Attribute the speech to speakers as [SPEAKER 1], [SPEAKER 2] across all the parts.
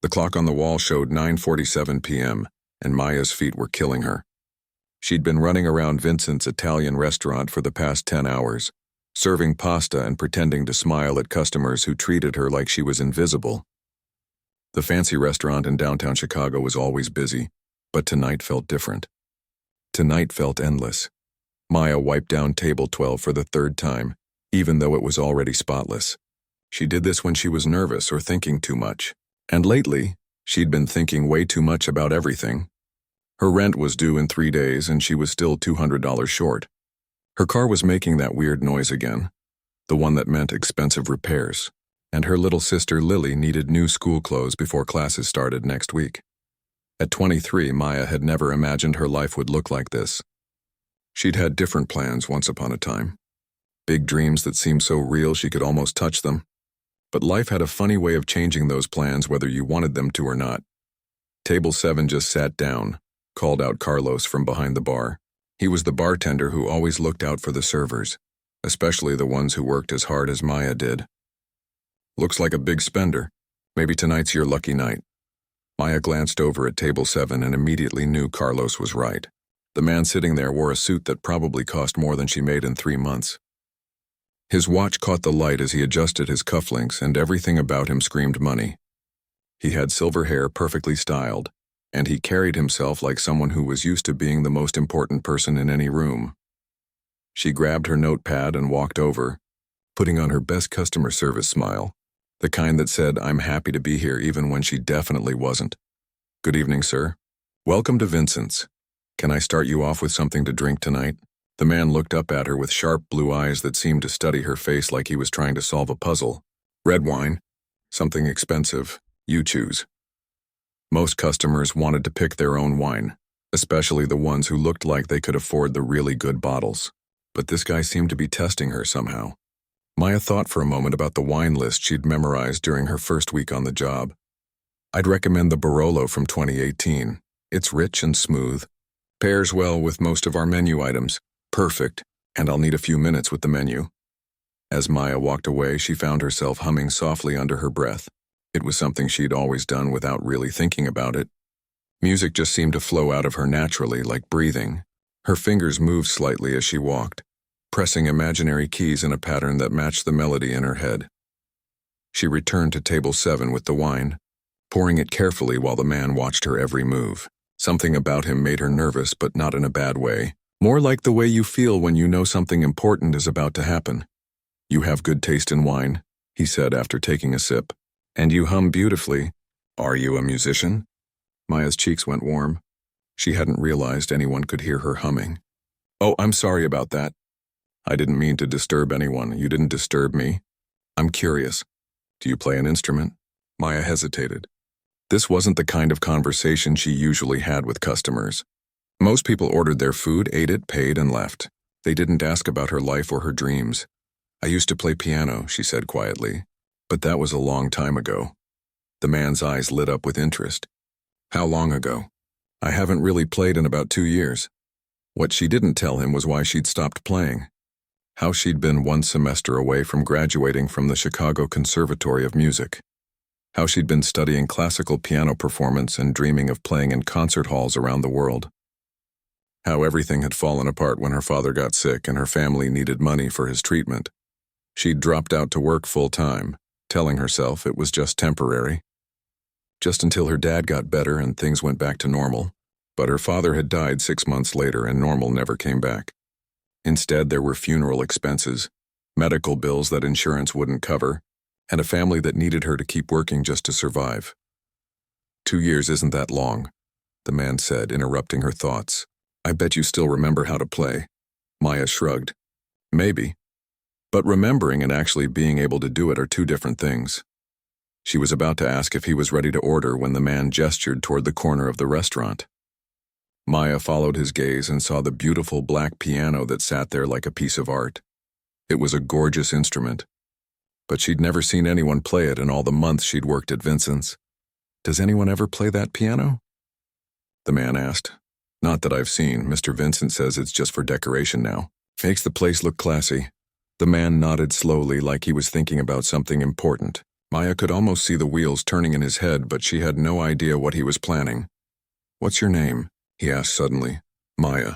[SPEAKER 1] The clock on the wall showed 9:47 p.m., and Maya's feet were killing her. She'd been running around Vincent's Italian restaurant for the past 10 hours, serving pasta and pretending to smile at customers who treated her like she was invisible. The fancy restaurant in downtown Chicago was always busy, but tonight felt different. Tonight felt endless. Maya wiped down table 12 for the third time, even though it was already spotless. She did this when she was nervous or thinking too much. And lately, she'd been thinking way too much about everything. Her rent was due in 3 days and she was still $200 short. Her car was making that weird noise again, the one that meant expensive repairs. And her little sister Lily needed new school clothes before classes started next week. At 23, Maya had never imagined her life would look like this. She'd had different plans once upon a time. Big dreams that seemed so real she could almost touch them. But life had a funny way of changing those plans whether you wanted them to or not. Table 7 just sat down, called out Carlos from behind the bar. He was the bartender who always looked out for the servers, especially the ones who worked as hard as Maya did. "Looks like a big spender. Maybe tonight's your lucky night." Maya glanced over at table 7 and immediately knew Carlos was right. The man sitting there wore a suit that probably cost more than she made in 3 months. His watch caught the light as he adjusted his cufflinks, and everything about him screamed money. He had silver hair perfectly styled, and he carried himself like someone who was used to being the most important person in any room. She grabbed her notepad and walked over, putting on her best customer service smile, the kind that said, "I'm happy to be here," even when she definitely wasn't. "Good evening, sir. Welcome to Vincent's. Can I start you off with something to drink tonight?" The man looked up at her with sharp blue eyes that seemed to study her face like he was trying to solve a puzzle. "Red wine. Something expensive. You choose." Most customers wanted to pick their own wine, especially the ones who looked like they could afford the really good bottles. But this guy seemed to be testing her somehow. Maya thought for a moment about the wine list she'd memorized during her first week on the job. "I'd recommend the Barolo from 2018. It's rich and smooth. Pairs well with most of our menu items. Perfect, and I'll need a few minutes with the menu." As Maya walked away, she found herself humming softly under her breath. It was something she'd always done without really thinking about it. Music just seemed to flow out of her naturally, like breathing. Her fingers moved slightly as she walked, pressing imaginary keys in a pattern that matched the melody in her head. She returned to table 7 with the wine, pouring it carefully while the man watched her every move. Something about him made her nervous, but not in a bad way. More like the way you feel when you know something important is about to happen. "You have good taste in wine," he said after taking a sip. "And you hum beautifully. Are you a musician?" Maya's cheeks went warm. She hadn't realized anyone could hear her humming. "Oh, I'm sorry about that. I didn't mean to disturb anyone. You didn't disturb me. I'm curious. Do you play an instrument?" Maya hesitated. This wasn't the kind of conversation she usually had with customers. Most people ordered their food, ate it, paid, and left. They didn't ask about her life or her dreams. "I used to play piano," she said quietly. "But that was a long time ago." The man's eyes lit up with interest. "How long ago?" "I haven't really played in about 2 years. What she didn't tell him was why she'd stopped playing. How she'd been 1 semester away from graduating from the Chicago Conservatory of Music. How she'd been studying classical piano performance and dreaming of playing in concert halls around the world. How everything had fallen apart when her father got sick and her family needed money for his treatment. She'd dropped out to work full-time, telling herself it was just temporary. Just until her dad got better and things went back to normal. But her father had died 6 months later and normal never came back. Instead, there were funeral expenses, medical bills that insurance wouldn't cover, and a family that needed her to keep working just to survive. 2 years isn't that long," the man said, interrupting her thoughts. "I bet you still remember how to play." Maya shrugged. "Maybe. But remembering and actually being able to do it are 2 different things." She was about to ask if he was ready to order when the man gestured toward the corner of the restaurant. Maya followed his gaze and saw the beautiful black piano that sat there like a piece of art. It was a gorgeous instrument, but she'd never seen anyone play it in all the months she'd worked at Vincent's. "Does anyone ever play that piano?" the man asked. "Not that I've seen. Mr. Vincent says it's just for decoration now. Makes the place look classy." The man nodded slowly like he was thinking about something important. Maya could almost see the wheels turning in his head, but she had no idea what he was planning. "What's your name?" he asked suddenly. "Maya."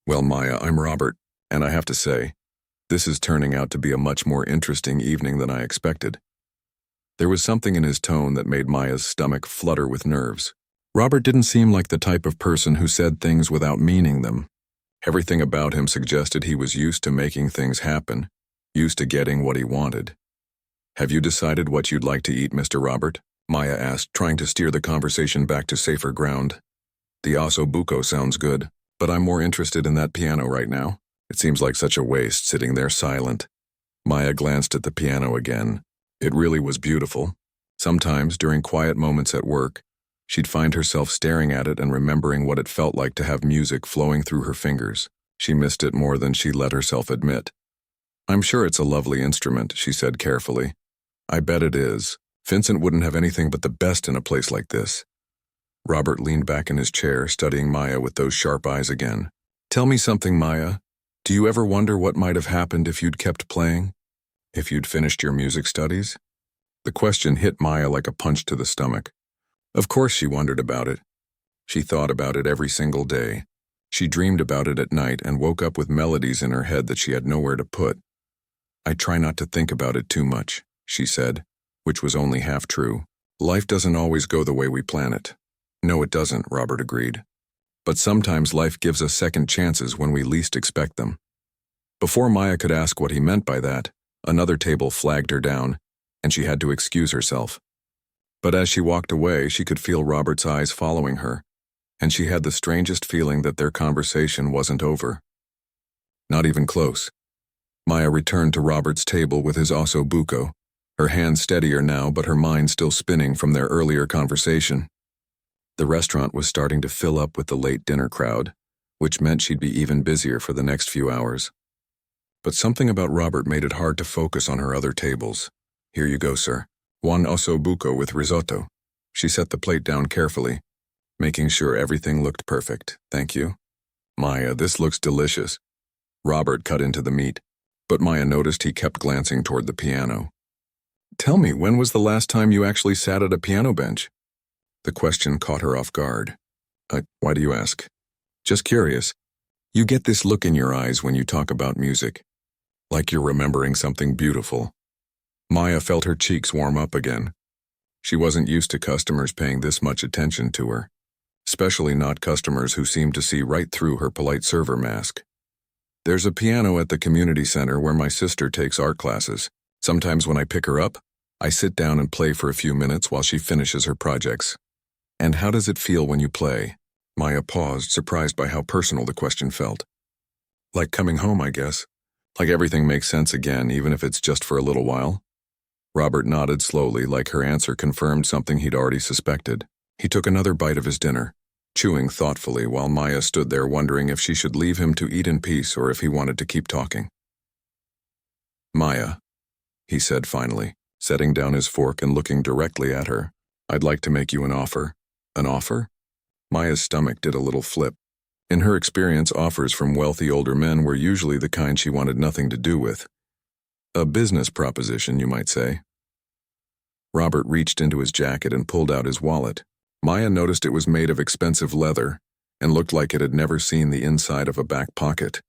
[SPEAKER 1] "Well, Maya, I'm Robert, and I have to say, this is turning out to be a much more interesting evening than I expected." There was something in his tone that made Maya's stomach flutter with nerves. Robert didn't seem like the type of person who said things without meaning them. Everything about him suggested he was used to making things happen, used to getting what he wanted. "Have you decided what you'd like to eat, Mr. Robert?" Maya asked, trying to steer the conversation back to safer ground. "The osso buco sounds good, but I'm more interested in that piano right now. It seems like such a waste sitting there silent." Maya glanced at the piano again. It really was beautiful. Sometimes, during quiet moments at work, she'd find herself staring at it and remembering what it felt like to have music flowing through her fingers. She missed it more than she let herself admit. "I'm sure it's a lovely instrument," she said carefully. "I bet it is. Vincent wouldn't have anything but the best in a place like this." Robert leaned back in his chair, studying Maya with those sharp eyes again. "Tell me something, Maya. Do you ever wonder what might have happened if you'd kept playing? If you'd finished your music studies?" The question hit Maya like a punch to the stomach. Of course she wondered about it. She thought about it every single day. She dreamed about it at night and woke up with melodies in her head that she had nowhere to put. "I try not to think about it too much," she said, which was only half true. "Life doesn't always go the way we plan it." "No, it doesn't," Robert agreed. "But sometimes life gives us second chances when we least expect them." Before Maya could ask what he meant by that, another table flagged her down, and she had to excuse herself. But as she walked away, she could feel Robert's eyes following her, and she had the strangest feeling that their conversation wasn't over. Not even close. Maya returned to Robert's table with his osso buco, her hand steadier now but her mind still spinning from their earlier conversation. The restaurant was starting to fill up with the late dinner crowd, which meant she'd be even busier for the next few hours. But something about Robert made it hard to focus on her other tables. "Here you go, sir. One osso buco with risotto." She set the plate down carefully, making sure everything looked perfect. "Thank you." "Maya, this looks delicious." Robert cut into the meat, but Maya noticed he kept glancing toward the piano. "Tell me, when was the last time you actually sat at a piano bench?" The question caught her off guard. Why do you ask?" "Just curious. You get this look in your eyes when you talk about music. Like you're remembering something beautiful." Maya felt her cheeks warm up again. She wasn't used to customers paying this much attention to her, especially not customers who seemed to see right through her polite server mask. "There's a piano at the community center where my sister takes art classes. Sometimes when I pick her up, I sit down and play for a few minutes while she finishes her projects." "And how does it feel when you play?" Maya paused, surprised by how personal the question felt. "Like coming home, I guess. Like everything makes sense again, even if it's just for a little while." Robert nodded slowly, like her answer confirmed something he'd already suspected. He took another bite of his dinner, chewing thoughtfully while Maya stood there wondering if she should leave him to eat in peace or if he wanted to keep talking. "Maya," he said finally, setting down his fork and looking directly at her, "I'd like to make you an offer." "An offer?" Maya's stomach did a little flip. In her experience, offers from wealthy older men were usually the kind she wanted nothing to do with. A business proposition, you might say. Robert reached into his jacket and pulled out his wallet. Maya noticed it was made of expensive leather and looked like it had never seen the inside of a back pocket.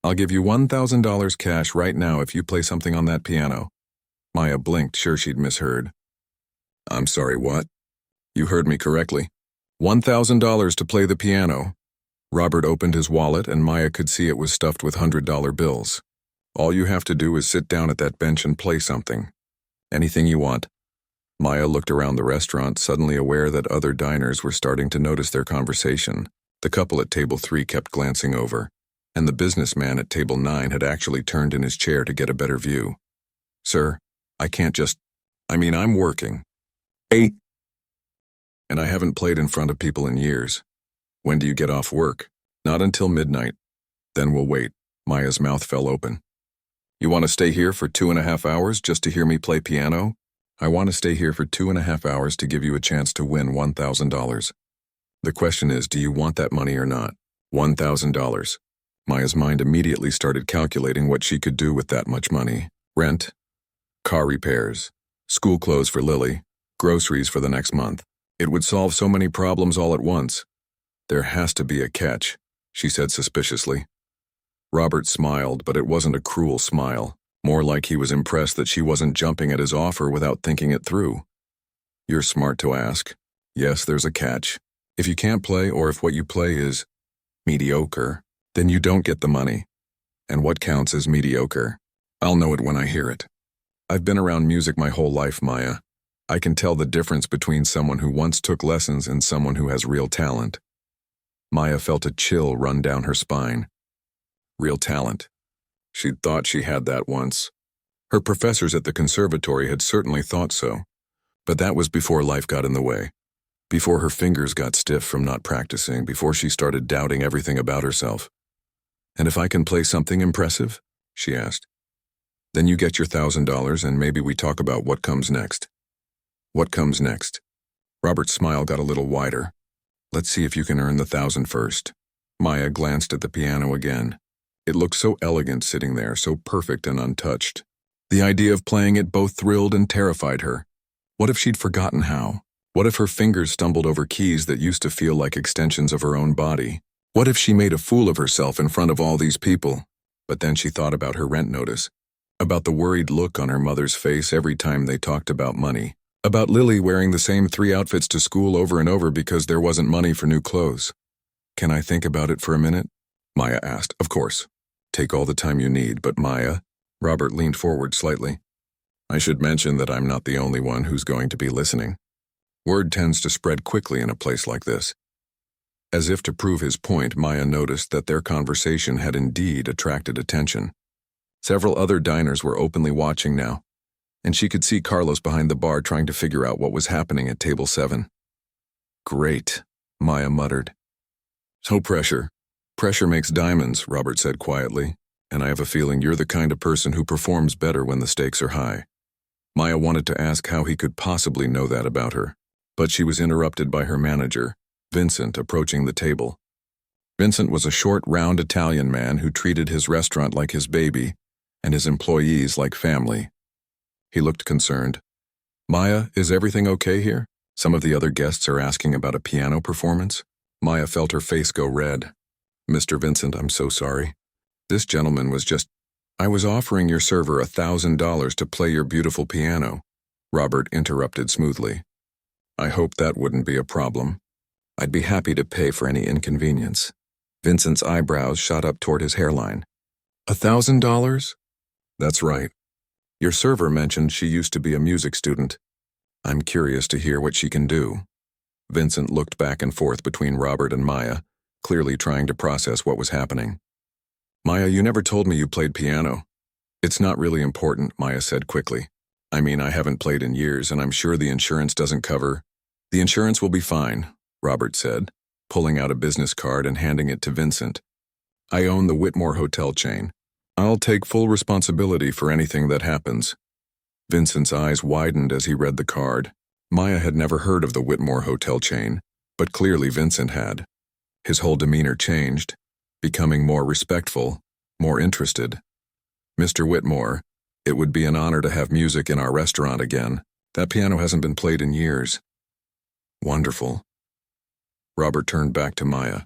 [SPEAKER 1] "I'll give you $1,000 cash right now if you play something on that piano." Maya blinked, sure she'd misheard. "I'm sorry, what?" "You heard me correctly. $1,000 to play the piano." Robert opened his wallet and Maya could see it was stuffed with $100 bills. "All you have to do is sit down at that bench and play something. Anything you want." Maya looked around the restaurant, suddenly aware that other diners were starting to notice their conversation. The couple at table 3 kept glancing over, and the businessman at table 9 had actually turned in his chair to get a better view. "Sir, I can't just... I'm working." "Hey." "And I haven't played in front of people in years." "When do you get off work?" "Not until midnight." "Then we'll wait." Maya's mouth fell open. "You want to stay here for 2.5 hours just to hear me play piano?" "I want to stay here for 2.5 hours to give you a chance to win $1,000. The question is, do you want that money or not?" $1,000. Maya's mind immediately started calculating what she could do with that much money. Rent, car repairs, School clothes for Lily, groceries for the next month. It would solve so many problems all at once. There has to be a catch, she said suspiciously. Robert smiled, but it wasn't a cruel smile, more like he was impressed that she wasn't jumping at his offer without thinking it through. You're smart to ask. Yes, there's a catch. If you can't play, or if what you play is mediocre, then you don't get the money. And what counts as mediocre? I'll know it when I hear it. I've been around music my whole life, Maya. I can tell the difference between someone who once took lessons and someone who has real talent. Maya felt a chill run down her spine. Real talent. She'd thought she had that once. Her professors at the conservatory had certainly thought so. But that was before life got in the way. Before her fingers got stiff from not practicing, before she started doubting everything about herself. And if I can play something impressive? She asked. Then you get your $1,000 and maybe we talk about what comes next. What comes next? Robert's smile got a little wider. Let's see if you can earn the $1,000 first. Maya glanced at the piano again. It looked so elegant sitting there, so perfect and untouched. The idea of playing it both thrilled and terrified her. What if she'd forgotten how? What if her fingers stumbled over keys that used to feel like extensions of her own body? What if she made a fool of herself in front of all these people? But then she thought about her rent notice, about the worried look on her mother's face every time they talked about money, about Lily wearing the same 3 outfits to school over and over because there wasn't money for new clothes. Can I think about it for a minute? Maya asked. Of course. Take all the time you need, but Maya, Robert leaned forward slightly. I should mention that I'm not the only one who's going to be listening. Word tends to spread quickly in a place like this. As if to prove his point, Maya noticed that their conversation had indeed attracted attention. Several other diners were openly watching now, and she could see Carlos behind the bar trying to figure out what was happening at table 7. Great, Maya muttered. No pressure. Pressure makes diamonds, Robert said quietly, and I have a feeling you're the kind of person who performs better when the stakes are high. Maya wanted to ask how he could possibly know that about her, but she was interrupted by her manager, Vincent, approaching the table. Vincent was a short, round Italian man who treated his restaurant like his baby and his employees like family. He looked concerned. Maya, is everything okay here? Some of the other guests are asking about a piano performance. Maya felt her face go red. Mr. Vincent, I'm so sorry. This gentleman was just... I was offering your server $1,000 to play your beautiful piano. Robert interrupted smoothly. I hope that wouldn't be a problem. I'd be happy to pay for any inconvenience. Vincent's eyebrows shot up toward his hairline. $1,000? That's right. Your server mentioned she used to be a music student. I'm curious to hear what she can do. Vincent looked back and forth between Robert and Maya, clearly trying to process what was happening. Maya, you never told me you played piano. It's not really important, Maya said quickly. I mean, I haven't played in years, and I'm sure the insurance doesn't cover. The insurance will be fine, Robert said, pulling out a business card and handing it to Vincent. I own the Whitmore hotel chain. I'll take full responsibility for anything that happens. Vincent's eyes widened as he read the card. Maya had never heard of the Whitmore hotel chain, but clearly Vincent had. His whole demeanor changed, becoming more respectful, more interested. Mr. Whitmore, it would be an honor to have music in our restaurant again. That piano hasn't been played in years. Wonderful. Robert turned back to Maya.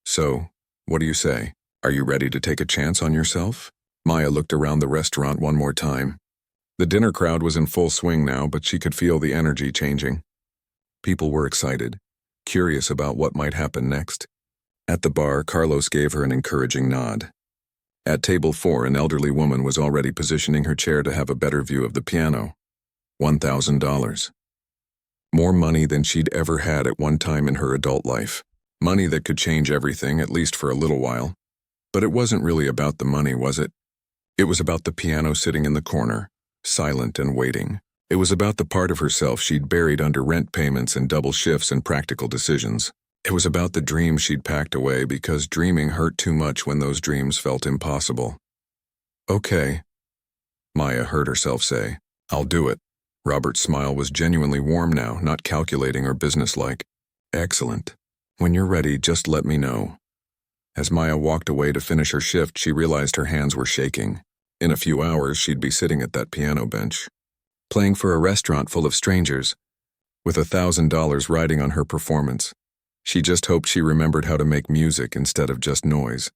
[SPEAKER 1] So, what do you say? Are you ready to take a chance on yourself? Maya looked around the restaurant one more time. The dinner crowd was in full swing now, but she could feel the energy changing. People were excited, curious about what might happen next. At the bar, Carlos gave her an encouraging nod. At table 4, an elderly woman was already positioning her chair to have a better view of the piano. $1,000. More money than she'd ever had at one time in her adult life. Money that could change everything, at least for a little while. But it wasn't really about the money, was it? It was about the piano sitting in the corner, silent and waiting. It was about the part of herself she'd buried under rent payments and double shifts and practical decisions. It was about the dreams she'd packed away because dreaming hurt too much when those dreams felt impossible. Okay, Maya heard herself say. I'll do it. Robert's smile was genuinely warm now, not calculating or businesslike. Excellent. When you're ready, just let me know. As Maya walked away to finish her shift, she realized her hands were shaking. In a few hours, she'd be sitting at that piano bench, playing for a restaurant full of strangers, with $1,000 riding on her performance. She just hoped she remembered how to make music instead of just noise.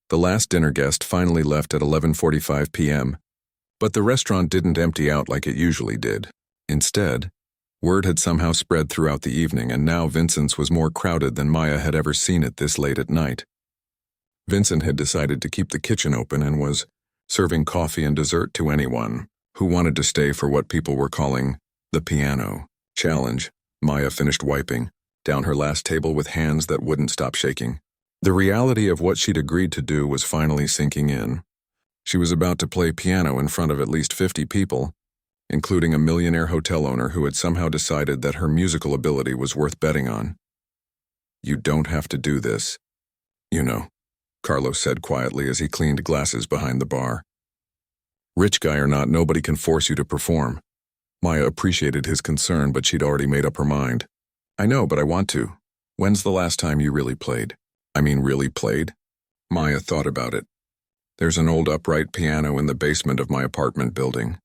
[SPEAKER 1] The last dinner guest finally left at 11:45 p.m., but the restaurant didn't empty out like it usually did. Instead, word had somehow spread throughout the evening, and now Vincent's was more crowded than Maya had ever seen it this late at night. Vincent had decided to keep the kitchen open and was serving coffee and dessert to anyone who wanted to stay for what people were calling the piano challenge. Maya finished wiping down her last table with hands that wouldn't stop shaking. The reality of what she'd agreed to do was finally sinking in. She was about to play piano in front of at least 50 people, including a millionaire hotel owner who had somehow decided that her musical ability was worth betting on. "You don't have to do this, you know," Carlos said quietly as he cleaned glasses behind the bar. "Rich guy or not, nobody can force you to perform." Maya appreciated his concern, but she'd already made up her mind. "I know, but I want to. When's the last time you really played?" Really played? Maya thought about it. "There's an old upright piano in the basement of my apartment building.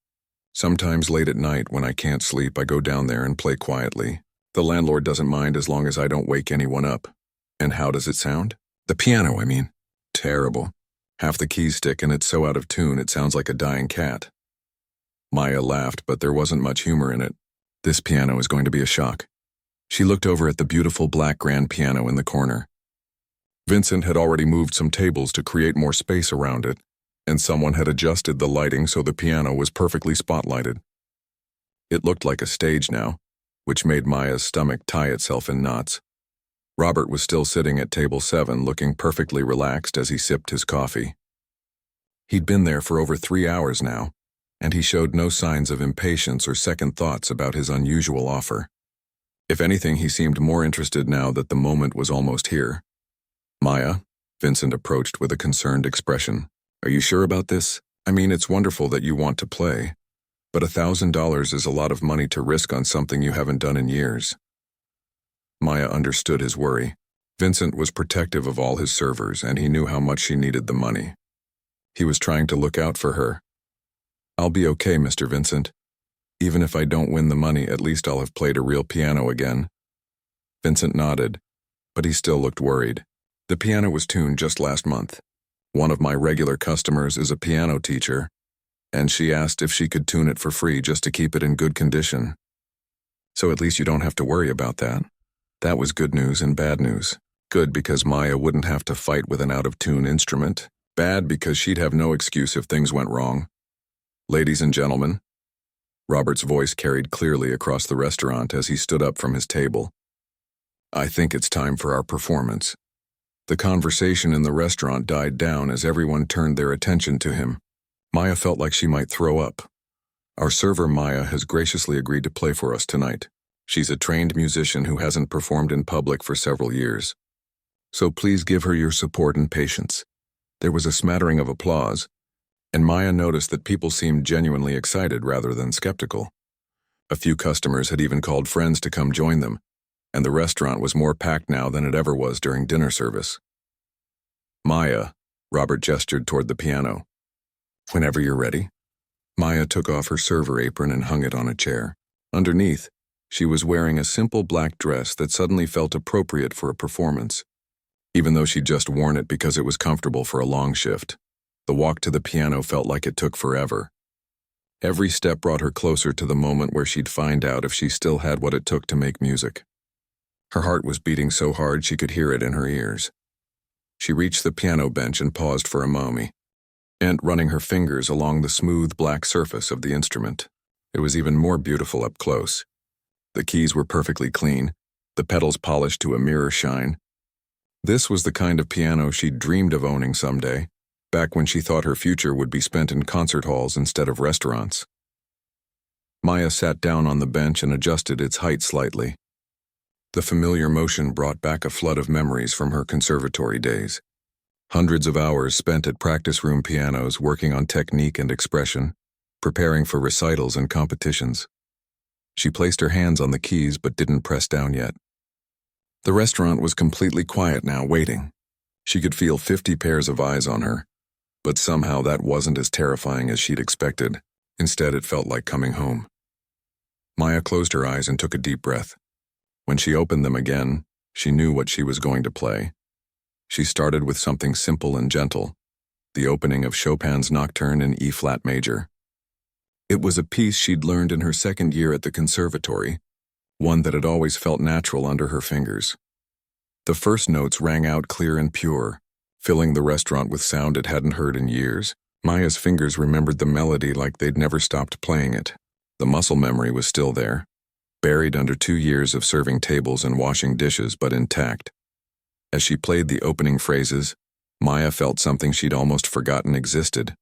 [SPEAKER 1] Sometimes late at night when I can't sleep, I go down there and play quietly. The landlord doesn't mind as long as I don't wake anyone up." "And how does it sound?" "The piano, I mean." "Terrible. Half the keys stick and it's so out of tune it sounds like a dying cat." Maya laughed, but there wasn't much humor in it. "This piano is going to be a shock." She looked over at the beautiful black grand piano in the corner. Vincent had already moved some tables to create more space around it, and someone had adjusted the lighting so the piano was perfectly spotlighted. It looked like a stage now, which made Maya's stomach tie itself in knots. Robert was still sitting at table 7, looking perfectly relaxed as he sipped his coffee. He'd been there for over 3 hours now, and he showed no signs of impatience or second thoughts about his unusual offer. If anything, he seemed more interested now that the moment was almost here. "Maya," Vincent approached with a concerned expression. "Are you sure about this? It's wonderful that you want to play, but $1,000 is a lot of money to risk on something you haven't done in years." Maya understood his worry. Vincent was protective of all his servers, and he knew how much she needed the money. He was trying to look out for her. "I'll be okay, Mr. Vincent. Even if I don't win the money, at least I'll have played a real piano again." Vincent nodded, but he still looked worried. "The piano was tuned just last month. One of my regular customers is a piano teacher, and she asked if she could tune it for free just to keep it in good condition. So at least you don't have to worry about that." That was good news and bad news. Good because Maya wouldn't have to fight with an out-of-tune instrument. Bad because she'd have no excuse if things went wrong. "Ladies and gentlemen," Robert's voice carried clearly across the restaurant as he stood up from his table, "I think it's time for our performance." The conversation in the restaurant died down as everyone turned their attention to him. Maya felt like she might throw up. "Our server Maya has graciously agreed to play for us tonight. She's a trained musician who hasn't performed in public for several years. So please give her your support and patience." There was a smattering of applause, and Maya noticed that people seemed genuinely excited rather than skeptical. A few customers had even called friends to come join them, and the restaurant was more packed now than it ever was during dinner service. "Maya," Robert gestured toward the piano. "Whenever you're ready." Maya took off her server apron and hung it on a chair. Underneath, she was wearing a simple black dress that suddenly felt appropriate for a performance, even though she'd just worn it because it was comfortable for a long shift. The walk to the piano felt like it took forever. Every step brought her closer to the moment where she'd find out if she still had what it took to make music. Her heart was beating so hard she could hear it in her ears. She reached the piano bench and paused for a moment, and running her fingers along the smooth black surface of the instrument. It was even more beautiful up close. The keys were perfectly clean, the pedals polished to a mirror shine. This was the kind of piano she'd dreamed of owning someday, back when she thought her future would be spent in concert halls instead of restaurants. Maya sat down on the bench and adjusted its height slightly. The familiar motion brought back a flood of memories from her conservatory days. Hundreds of hours spent at practice room pianos working on technique and expression, preparing for recitals and competitions. She placed her hands on the keys but didn't press down yet. The restaurant was completely quiet now, waiting. She could feel 50 pairs of eyes on her, but somehow that wasn't as terrifying as she'd expected. Instead, it felt like coming home. Maya closed her eyes and took a deep breath. When she opened them again, she knew what she was going to play. She started with something simple and gentle, the opening of Chopin's Nocturne in E-flat major. It was a piece she'd learned in her second year at the conservatory, one that had always felt natural under her fingers. The first notes rang out clear and pure, filling the restaurant with sound it hadn't heard in years. Maya's fingers remembered the melody like they'd never stopped playing it. The muscle memory was still there, buried under 2 years of serving tables and washing dishes, but intact. As she played the opening phrases, Maya felt something she'd almost forgotten existed.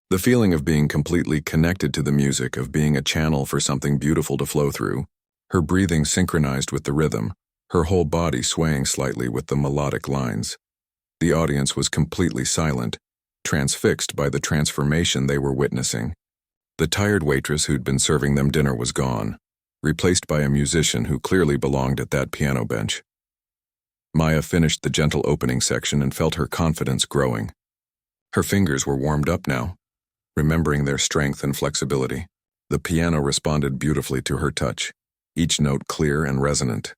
[SPEAKER 1] The feeling of being completely connected to the music, of being a channel for something beautiful to flow through. Her breathing synchronized with the rhythm, her whole body swaying slightly with the melodic lines. The audience was completely silent, transfixed by the transformation they were witnessing. The tired waitress who'd been serving them dinner was gone, replaced by a musician who clearly belonged at that piano bench. Maya finished the gentle opening section and felt her confidence growing. Her fingers were warmed up now, remembering their strength and flexibility. The piano responded beautifully to her touch, each note clear and resonant.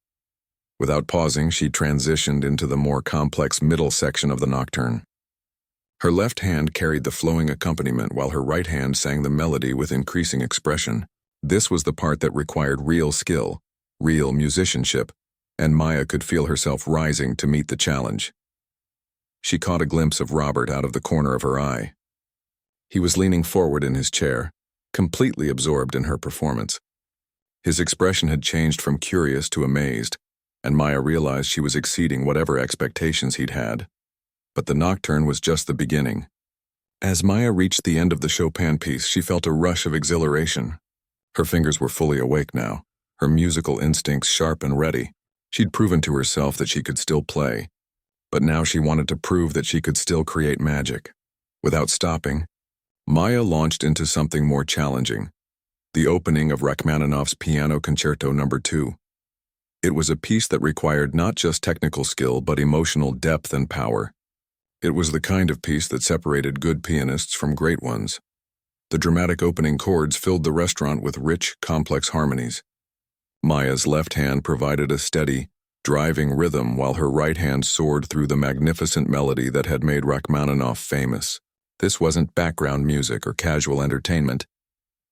[SPEAKER 1] Without pausing, she transitioned into the more complex middle section of the nocturne. Her left hand carried the flowing accompaniment while her right hand sang the melody with increasing expression. This was the part that required real skill, real musicianship, and Maya could feel herself rising to meet the challenge. She caught a glimpse of Robert out of the corner of her eye. He was leaning forward in his chair, completely absorbed in her performance. His expression had changed from curious to amazed, and Maya realized she was exceeding whatever expectations he'd had. But the nocturne was just the beginning. As Maya reached the end of the Chopin piece, she felt a rush of exhilaration. Her fingers were fully awake now, her musical instincts sharp and ready. She'd proven to herself that she could still play, but now she wanted to prove that she could still create magic. Without stopping, Maya launched into something more challenging, the opening of Rachmaninoff's Piano Concerto No. 2. It was a piece that required not just technical skill but emotional depth and power. It was the kind of piece that separated good pianists from great ones. The dramatic opening chords filled the restaurant with rich, complex harmonies. Maya's left hand provided a steady, driving rhythm while her right hand soared through the magnificent melody that had made Rachmaninoff famous. This wasn't background music or casual entertainment.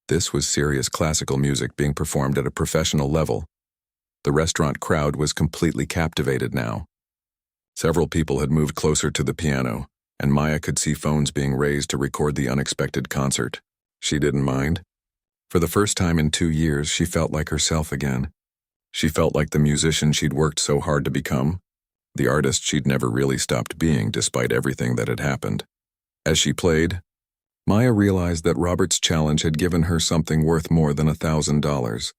[SPEAKER 1] This was serious classical music being performed at a professional level. The restaurant crowd was completely captivated now. Several people had moved closer to the piano, and Maya could see phones being raised to record the unexpected concert. She didn't mind. For the first time in 2 years, she felt like herself again. She felt like the musician she'd worked so hard to become, the artist she'd never really stopped being despite everything that had happened. As she played, Maya realized that Robert's challenge had given her something worth more than $1,000.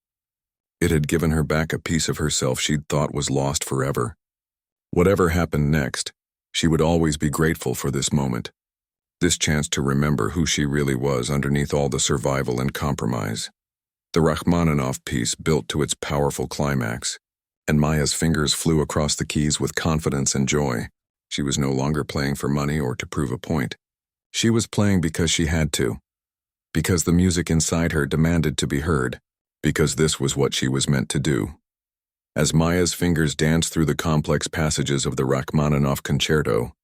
[SPEAKER 1] It had given her back a piece of herself she'd thought was lost forever. Whatever happened next, she would always be grateful for this moment, this chance to remember who she really was underneath all the survival and compromise. The Rachmaninoff piece built to its powerful climax, and Maya's fingers flew across the keys with confidence and joy. She was no longer playing for money or to prove a point. She was playing because she had to, because the music inside her demanded to be heard, because this was what she was meant to do. As Maya's fingers danced through the complex passages of the Rachmaninoff concerto,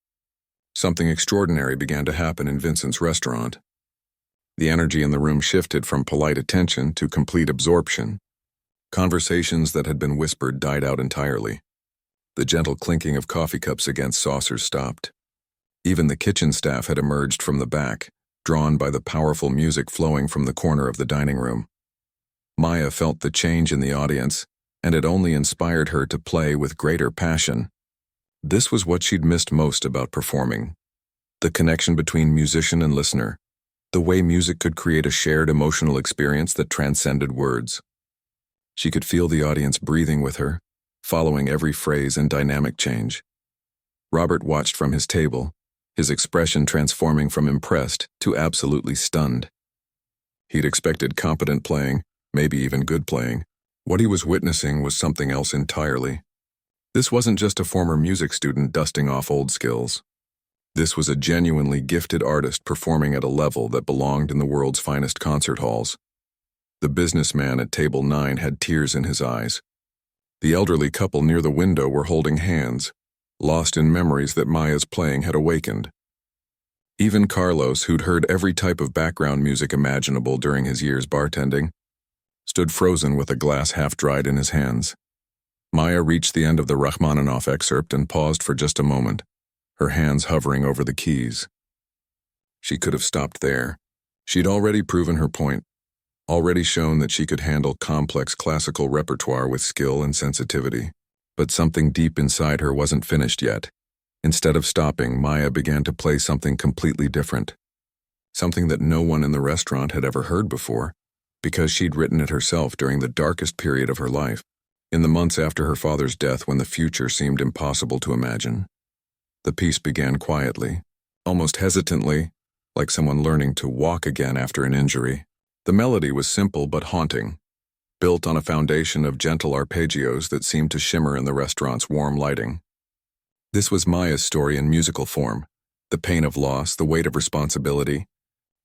[SPEAKER 1] something extraordinary began to happen in Vincent's restaurant. The energy in the room shifted from polite attention to complete absorption. Conversations that had been whispered died out entirely. The gentle clinking of coffee cups against saucers stopped. Even the kitchen staff had emerged from the back, drawn by the powerful music flowing from the corner of the dining room. Maya felt the change in the audience, and it only inspired her to play with greater passion. This was what she'd missed most about performing. The connection between musician and listener, the way music could create a shared emotional experience that transcended words. She could feel the audience breathing with her, following every phrase and dynamic change. Robert watched from his table, his expression transforming from impressed to absolutely stunned. He'd expected competent playing, maybe even good playing. What he was witnessing was something else entirely. This wasn't just a former music student dusting off old skills. This was a genuinely gifted artist performing at a level that belonged in the world's finest concert halls. The businessman at table 9 had tears in his eyes. The elderly couple near the window were holding hands, lost in memories that Maya's playing had awakened. Even Carlos, who'd heard every type of background music imaginable during his years bartending, stood frozen with a glass half-dried in his hands. Maya reached the end of the Rachmaninoff excerpt and paused for just a moment, her hands hovering over the keys. She could have stopped there. She'd already proven her point, already shown that she could handle complex classical repertoire with skill and sensitivity. But something deep inside her wasn't finished yet. Instead of stopping, Maya began to play something completely different. Something that no one in the restaurant had ever heard before, because she'd written it herself during the darkest period of her life, in the months after her father's death when the future seemed impossible to imagine. The piece began quietly, almost hesitantly, like someone learning to walk again after an injury. The melody was simple but haunting, built on a foundation of gentle arpeggios that seemed to shimmer in the restaurant's warm lighting. This was Maya's story in musical form, the pain of loss, the weight of responsibility,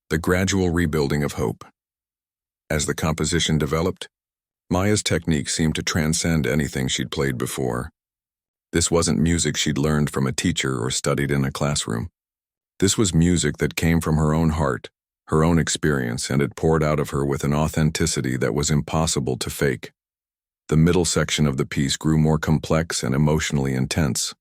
[SPEAKER 1] the gradual rebuilding of hope. As the composition developed, Maya's technique seemed to transcend anything she'd played before. This wasn't music she'd learned from a teacher or studied in a classroom. This was music that came from her own heart, her own experience, and it poured out of her with an authenticity that was impossible to fake. The middle section of the piece grew more complex and emotionally intense.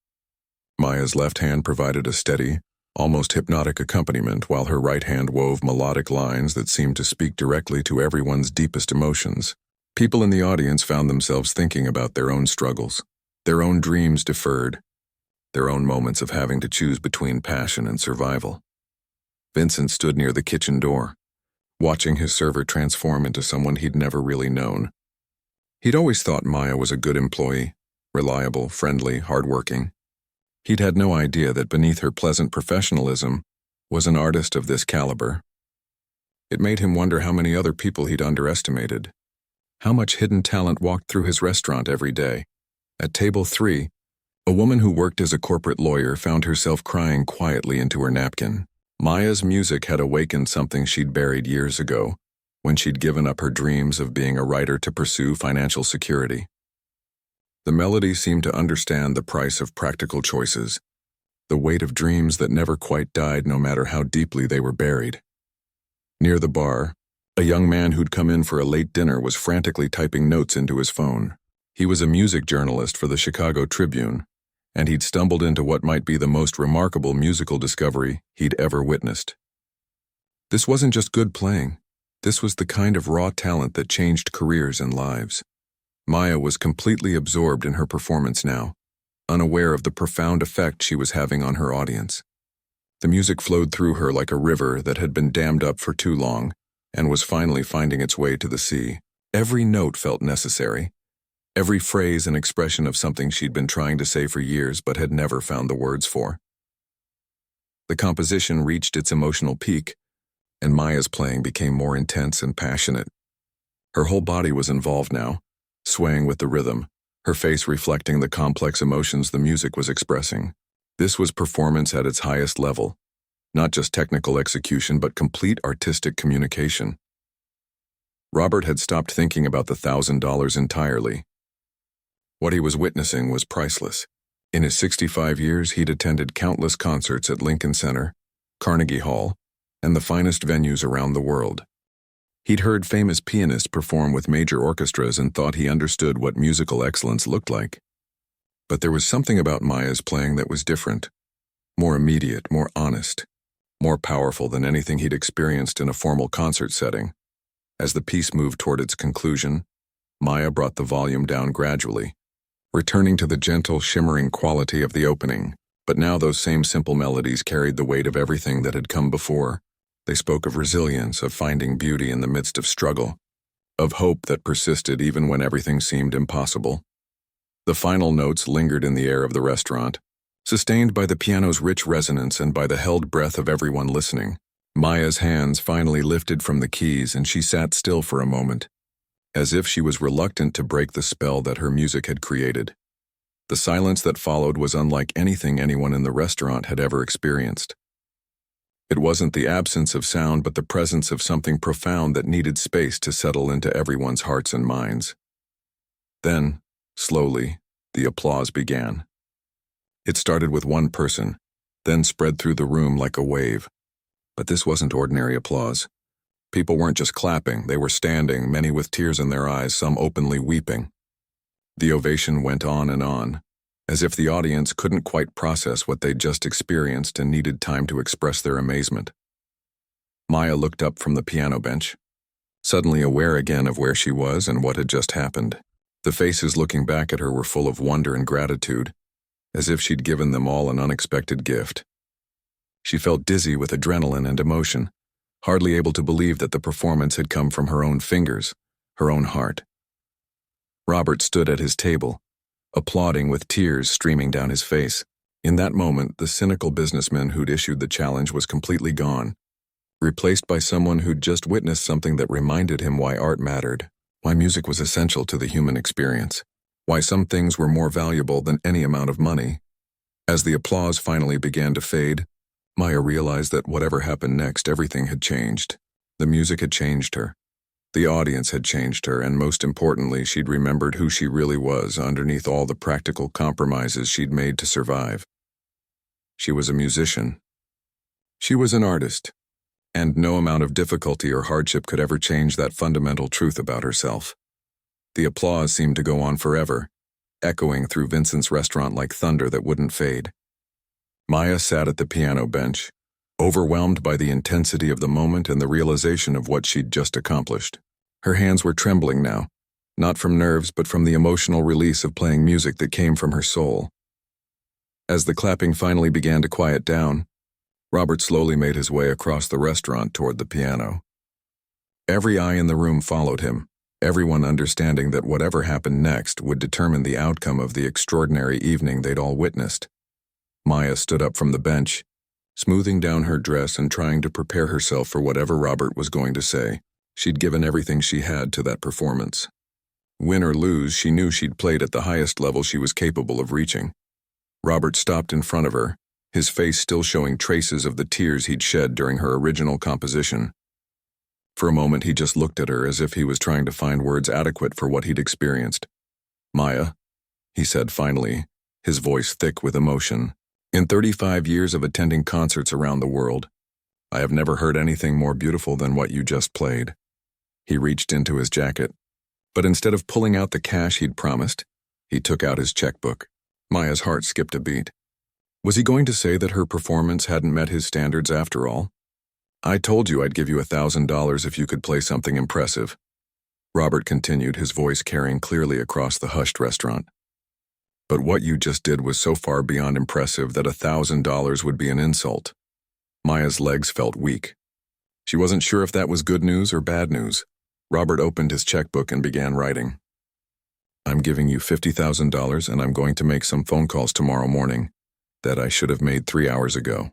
[SPEAKER 1] Maya's left hand provided a steady, almost hypnotic accompaniment, while her right hand wove melodic lines that seemed to speak directly to everyone's deepest emotions. People in the audience found themselves thinking about their own struggles, their own dreams deferred, their own moments of having to choose between passion and survival. Vincent stood near the kitchen door, watching his server transform into someone he'd never really known. He'd always thought Maya was a good employee, reliable, friendly, hardworking. He'd had no idea that beneath her pleasant professionalism was an artist of this caliber. It made him wonder how many other people he'd underestimated, how much hidden talent walked through his restaurant every day. At table 3, a woman who worked as a corporate lawyer found herself crying quietly into her napkin. Maya's music had awakened something she'd buried years ago, when she'd given up her dreams of being a writer to pursue financial security. The melody seemed to understand the price of practical choices, the weight of dreams that never quite died no matter how deeply they were buried. Near the bar, a young man who'd come in for a late dinner was frantically typing notes into his phone. He was a music journalist for the Chicago Tribune, and he'd stumbled into what might be the most remarkable musical discovery he'd ever witnessed. This wasn't just good playing. This was the kind of raw talent that changed careers and lives. Maya was completely absorbed in her performance now, unaware of the profound effect she was having on her audience. The music flowed through her like a river that had been dammed up for too long and was finally finding its way to the sea. Every note felt necessary, every phrase an expression of something she'd been trying to say for years but had never found the words for. The composition reached its emotional peak, and Maya's playing became more intense and passionate. Her whole body was involved now, swaying with the rhythm, her face reflecting the complex emotions the music was expressing. This was performance at its highest level, not just technical execution but complete artistic communication. Robert had stopped thinking about the $1,000 entirely. What he was witnessing was priceless. In his 65 years, he'd attended countless concerts at Lincoln Center, Carnegie Hall, and the finest venues around the world. He'd heard famous pianists perform with major orchestras and thought he understood what musical excellence looked like. But there was something about Maya's playing that was different, more immediate, more honest, more powerful than anything he'd experienced in a formal concert setting. As the piece moved toward its conclusion, Maya brought the volume down gradually, returning to the gentle, shimmering quality of the opening. But now those same simple melodies carried the weight of everything that had come before. They spoke of resilience, of finding beauty in the midst of struggle, of hope that persisted even when everything seemed impossible. The final notes lingered in the air of the restaurant, sustained by the piano's rich resonance and by the held breath of everyone listening. Maya's hands finally lifted from the keys and she sat still for a moment, as if she was reluctant to break the spell that her music had created. The silence that followed was unlike anything anyone in the restaurant had ever experienced. It wasn't the absence of sound, but the presence of something profound that needed space to settle into everyone's hearts and minds. Then, slowly, the applause began. It started with one person, then spread through the room like a wave. But this wasn't ordinary applause. People weren't just clapping, they were standing, many with tears in their eyes, some openly weeping. The ovation went on, as if the audience couldn't quite process what they'd just experienced and needed time to express their amazement. Maya looked up from the piano bench, suddenly aware again of where she was and what had just happened. The faces looking back at her were full of wonder and gratitude, as if she'd given them all an unexpected gift. She felt dizzy with adrenaline and emotion, hardly able to believe that the performance had come from her own fingers, her own heart. Robert stood at his table, applauding with tears streaming down his face. In that moment, the cynical businessman who'd issued the challenge was completely gone, replaced by someone who'd just witnessed something that reminded him why art mattered, why music was essential to the human experience, why some things were more valuable than any amount of money. As the applause finally began to fade, Maya realized that whatever happened next, everything had changed. The music had changed her. The audience had changed her, and most importantly, she'd remembered who she really was underneath all the practical compromises she'd made to survive. She was a musician. She was an artist, and no amount of difficulty or hardship could ever change that fundamental truth about herself. The applause seemed to go on forever, echoing through Vincent's restaurant like thunder that wouldn't fade. Maya sat at the piano bench, overwhelmed by the intensity of the moment and the realization of what she'd just accomplished. Her hands were trembling now, not from nerves but from the emotional release of playing music that came from her soul. As the clapping finally began to quiet down, Robert slowly made his way across the restaurant toward the piano. Every eye in the room followed him, everyone understanding that whatever happened next would determine the outcome of the extraordinary evening they'd all witnessed. Maya stood up from the bench, smoothing down her dress and trying to prepare herself for whatever Robert was going to say. She'd given everything she had to that performance. Win or lose, she knew she'd played at the highest level she was capable of reaching. Robert stopped in front of her, his face still showing traces of the tears he'd shed during her original composition. For a moment, he just looked at her as if he was trying to find words adequate for what he'd experienced. "Maya," he said finally, his voice thick with emotion. "In 35 years of attending concerts around the world, I have never heard anything more beautiful than what you just played." He reached into his jacket, but instead of pulling out the cash he'd promised, he took out his checkbook. Maya's heart skipped a beat. Was he going to say that her performance hadn't met his standards after all? "I told you I'd give you $1,000 if you could play something impressive," Robert continued, his voice carrying clearly across the hushed restaurant. "But what you just did was so far beyond impressive that $1,000 would be an insult." Maya's legs felt weak. She wasn't sure if that was good news or bad news. Robert opened his checkbook and began writing. "I'm giving you $50,000 and I'm going to make some phone calls tomorrow morning that I should have made 3 hours ago."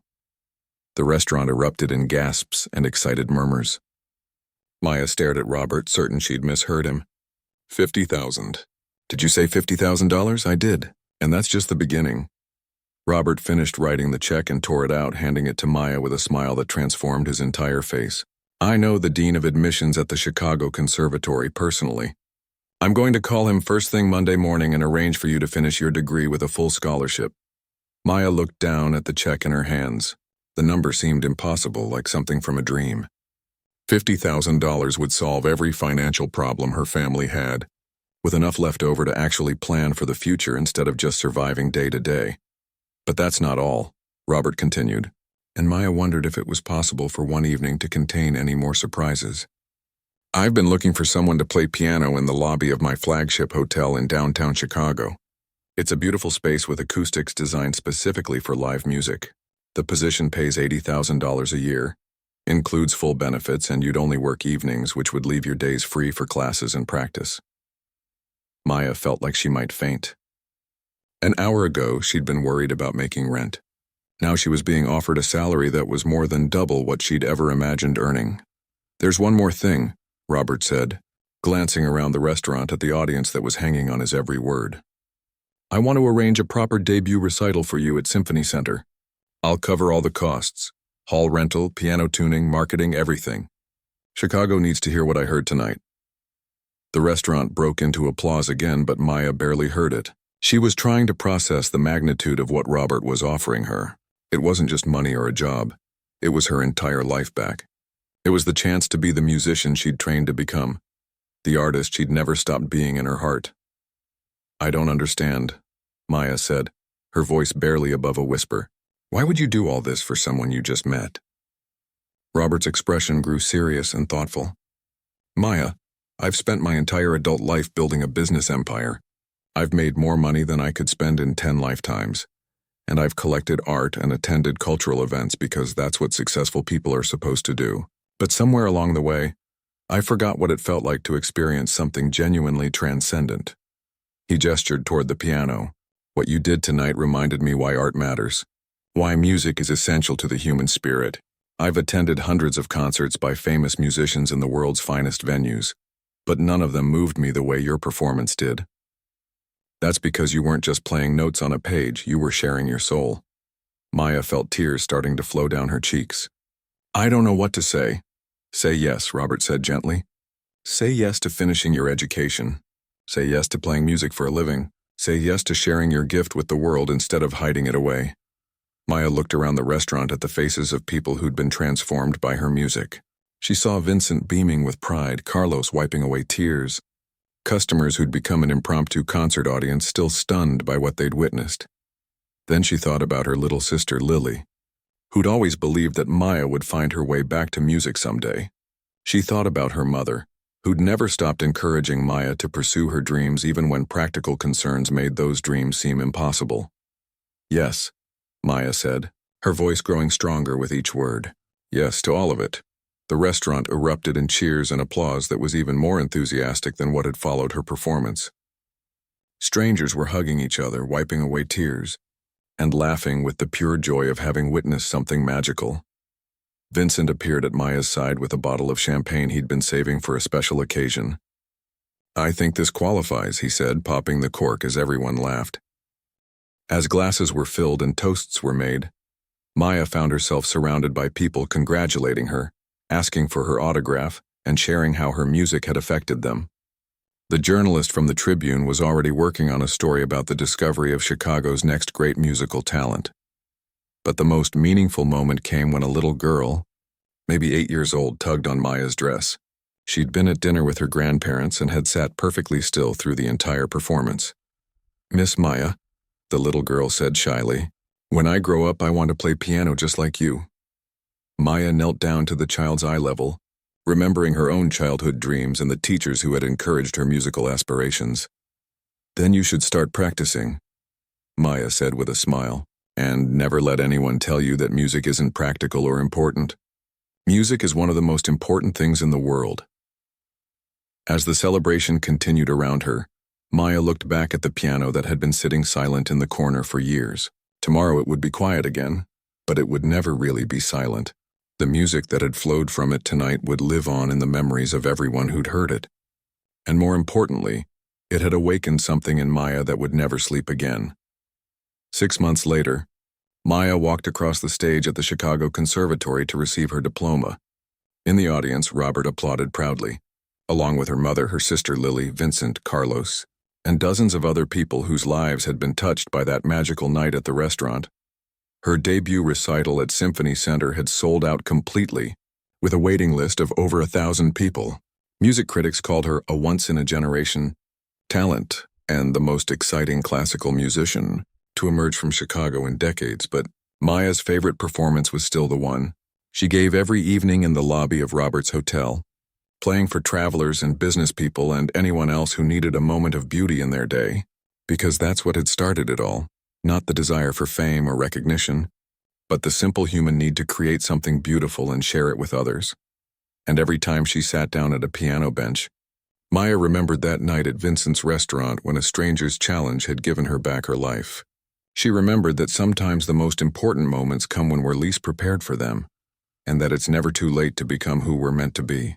[SPEAKER 1] The restaurant erupted in gasps and excited murmurs. Maya stared at Robert, certain she'd misheard him. "50,000. Did you say $50,000? I did, and that's just the beginning." Robert finished writing the check and tore it out, handing it to Maya with a smile that transformed his entire face. "I know the dean of admissions at the Chicago Conservatory personally. I'm going to call him first thing Monday morning and arrange for you to finish your degree with a full scholarship." Maya looked down at the check in her hands. The number seemed impossible, like something from a dream. $50,000 would solve every financial problem her family had, with enough left over to actually plan for the future instead of just surviving day to day. "But that's not all," Robert continued, and Maya wondered if it was possible for one evening to contain any more surprises. "I've been looking for someone to play piano in the lobby of my flagship hotel in downtown Chicago. It's a beautiful space with acoustics designed specifically for live music. The position pays $80,000 a year, includes full benefits, and you'd only work evenings, which would leave your days free for classes and practice." Maya felt like she might faint. An hour ago, she'd been worried about making rent. Now she was being offered a salary that was more than double what she'd ever imagined earning. "There's one more thing," Robert said, glancing around the restaurant at the audience that was hanging on his every word. I want to arrange a proper debut recital for you at Symphony Center. I'll cover all the costs. Hall rental, piano tuning, marketing, everything. Chicago needs to hear what I heard tonight." The restaurant broke into applause again, but Maya barely heard it. She was trying to process the magnitude of what Robert was offering her. It wasn't just money or a job. It was her entire life back. It was the chance to be the musician she'd trained to become, the artist she'd never stopped being in her heart. "I don't understand," Maya said, her voice barely above a whisper. "Why would you do all this for someone you just met?" Robert's expression grew serious and thoughtful. "Maya, I've spent my entire adult life building a business empire. I've made more money than I could spend in 10 lifetimes. And I've collected art and attended cultural events because that's what successful people are supposed to do. But somewhere along the way, I forgot what it felt like to experience something genuinely transcendent." He gestured toward the piano. "What you did tonight reminded me why art matters, why music is essential to the human spirit. I've attended hundreds of concerts by famous musicians in the world's finest venues, but none of them moved me the way your performance did. That's because you weren't just playing notes on a page, you were sharing your soul." Maya felt tears starting to flow down her cheeks. "I don't know what to say." "Say yes," Robert said gently. "Say yes to finishing your education. Say yes to playing music for a living. Say yes to sharing your gift with the world instead of hiding it away." Maya looked around the restaurant at the faces of people who'd been transformed by her music. She saw Vincent beaming with pride, Carlos wiping away tears, customers who'd become an impromptu concert audience still stunned by what they'd witnessed. Then she thought about her little sister Lily, who'd always believed that Maya would find her way back to music someday. She thought about her mother, who'd never stopped encouraging Maya to pursue her dreams even when practical concerns made those dreams seem impossible. "Yes," Maya said, her voice growing stronger with each word. "Yes to all of it." The restaurant erupted in cheers and applause that was even more enthusiastic than what had followed her performance. Strangers were hugging each other, wiping away tears, and laughing with the pure joy of having witnessed something magical. Vincent appeared at Maya's side with a bottle of champagne he'd been saving for a special occasion. "I think this qualifies," he said, popping the cork as everyone laughed. As glasses were filled and toasts were made, Maya found herself surrounded by people congratulating her, asking for her autograph, and sharing how her music had affected them. The journalist from the Tribune was already working on a story about the discovery of Chicago's next great musical talent. But the most meaningful moment came when a little girl, maybe 8 years old, tugged on Maya's dress. She'd been at dinner with her grandparents and had sat perfectly still through the entire performance. "Miss Maya," the little girl said shyly, "when I grow up I want to play piano just like you." Maya knelt down to the child's eye level, remembering her own childhood dreams and the teachers who had encouraged her musical aspirations. "Then you should start practicing," Maya said with a smile, "and never let anyone tell you that music isn't practical or important. Music is one of the most important things in the world." As the celebration continued around her, Maya looked back at the piano that had been sitting silent in the corner for years. Tomorrow it would be quiet again, but it would never really be silent. The music that had flowed from it tonight would live on in the memories of everyone who'd heard it. And more importantly, it had awakened something in Maya that would never sleep again. 6 months later, Maya walked across the stage at the Chicago Conservatory to receive her diploma. In the audience, Robert applauded proudly, along with her mother, her sister Lily, Vincent, Carlos, and dozens of other people whose lives had been touched by that magical night at the restaurant. Her debut recital at Symphony Center had sold out completely, with a waiting list of over 1,000 people. Music critics called her a once-in-a-generation talent and the most exciting classical musician to emerge from Chicago in decades, but Maya's favorite performance was still the one she gave every evening in the lobby of Robert's hotel, playing for travelers and business people and anyone else who needed a moment of beauty in their day, because that's what had started it all. Not the desire for fame or recognition, but the simple human need to create something beautiful and share it with others. And every time she sat down at a piano bench, Maya remembered that night at Vincent's restaurant when a stranger's challenge had given her back her life. She remembered that sometimes the most important moments come when we're least prepared for them, and that it's never too late to become who we're meant to be.